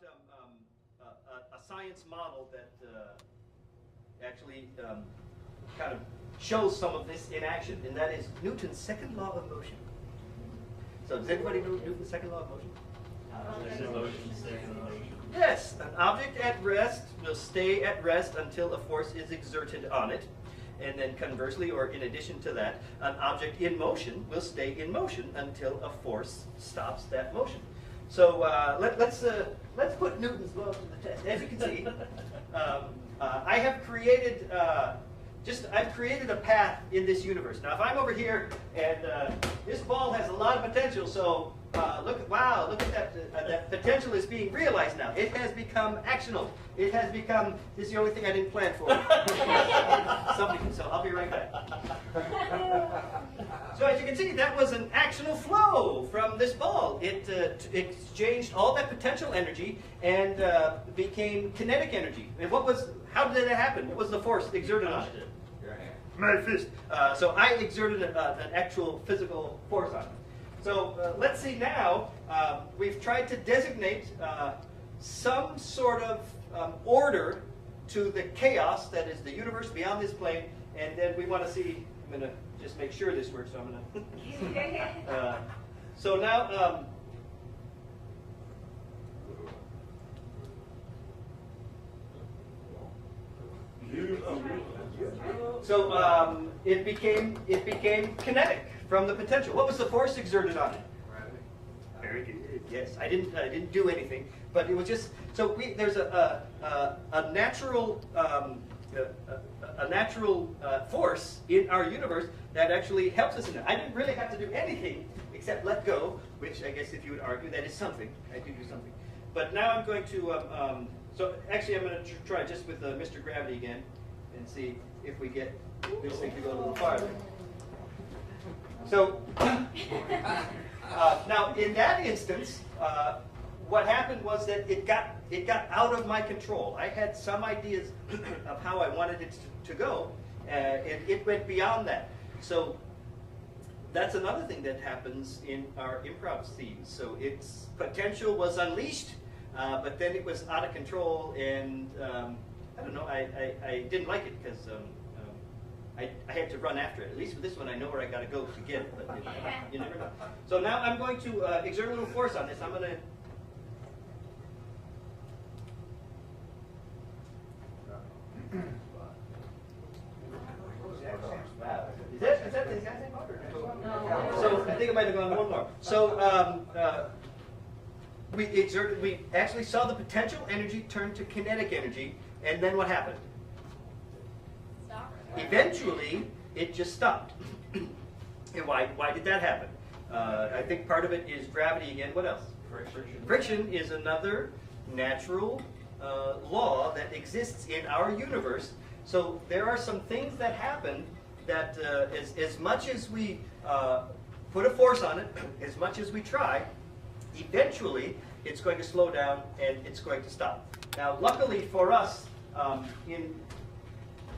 a science model that actually kind of shows some of this in action, and that is Newton's second law of motion. So does anybody know Newton's second law of motion? Yes, an object at rest will stay at rest until a force is exerted on it. And then conversely, or in addition to that, an object in motion will stay in motion until a force stops that motion. So let's put Newton's law to the test. As you can see, I have created I've created a path in this universe. Now, if I'm over here and this ball has a lot of potential, so look at that. That potential is being realized now. It has become actionable. It has become. This is the only thing I didn't plan for. So I'll be right back. So as you can see, that was an actional flow from this ball. It exchanged all that potential energy and became kinetic energy. And how did that happen? What was the force exerted on it? My fist. So I exerted an actual physical force on it. So let's see now, we've tried to designate some sort of order to the chaos that is the universe beyond this plane, and then we want to see, I'm going to just make sure this works, so I'm going to... so now... it became kinetic from the potential. What was the force exerted on it? Gravity. Very good. Yes, I didn't do anything, but it was just so there's a natural force in our universe that actually helps us in it. I didn't really have to do anything except let go, which I guess if you would argue that is something. I do something, but now I'm going to. So actually, I'm going to try just with Mr. Gravity again and see if we get this thing to go a little farther. So now in that instance, what happened was that it got out of my control. I had some ideas of how I wanted it to go, and it went beyond that. So that's another thing that happens in our improv scenes. So its potential was unleashed, but then it was out of control, and I don't know, I didn't like it because I had to run after it. At least with this one, I know where I got to go to get it, but you never know. So now I'm going to exert a little force on this. I'm going to... Is that the exact same order? So I think I might have gone one more. So we actually saw the potential energy turn to kinetic energy, and then what happened? Eventually, it just stopped. And why did that happen? I think part of it is gravity again. What else? Friction. Friction is another natural law that exists in our universe. So there are some things that happen that as much as we put a force on it, as much as we try, eventually it's going to slow down and it's going to stop. Now, luckily for us,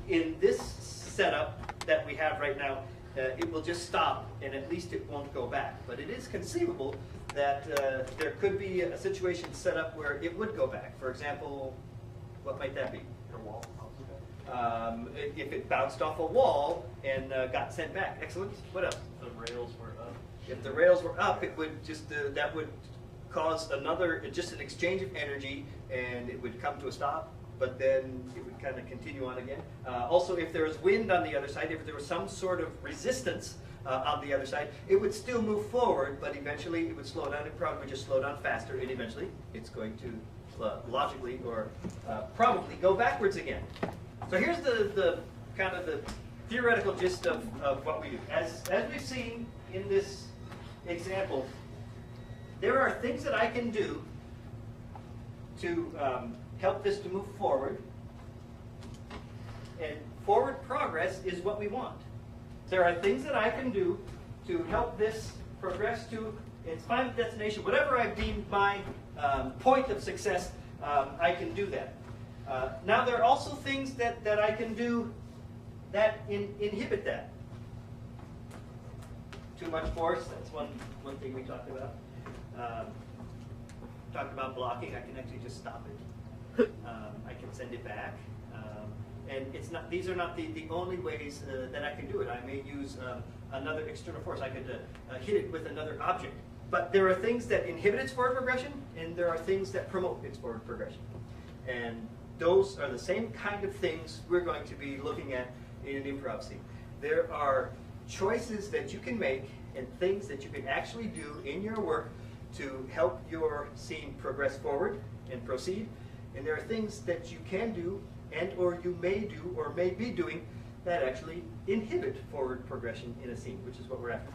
in this setup that we have right now, it will just stop and at least it won't go back. But it is conceivable that there could be a situation set up where it would go back. For example, what might that be? A wall. If it bounced off a wall and got sent back. Excellent. What else? The rails were up. If the rails were up, it would just that would cause just an exchange of energy, and it would come to a stop. But then it would kind of continue on again. Also, if there was wind on the other side, if there was some sort of resistance on the other side, it would still move forward, but eventually it would slow down. It probably would just slow down faster, and eventually it's going to logically or probably go backwards again. So here's the kind of the theoretical gist of what we do. As we've seen in this example, there are things that I can do to help this to move forward, and forward progress is what we want. There are things that I can do to help this progress to its final destination. Whatever I've deemed my point of success, I can do that. Now there are also things that I can do that inhibit that. Too much force, that's one thing we talked about. talked about blocking, I can actually just stop it. I can send it back. And it's not; these are not the only ways that I can do it. I may use another external force. I could hit it with another object. But there are things that inhibit its forward progression, and there are things that promote its forward progression. And those are the same kind of things we're going to be looking at in an improv scene. There are choices that you can make and things that you can actually do in your work to help your scene progress forward and proceed. And there are things that you can do and or you may do or may be doing that actually inhibit forward progression in a scene, which is what we're after.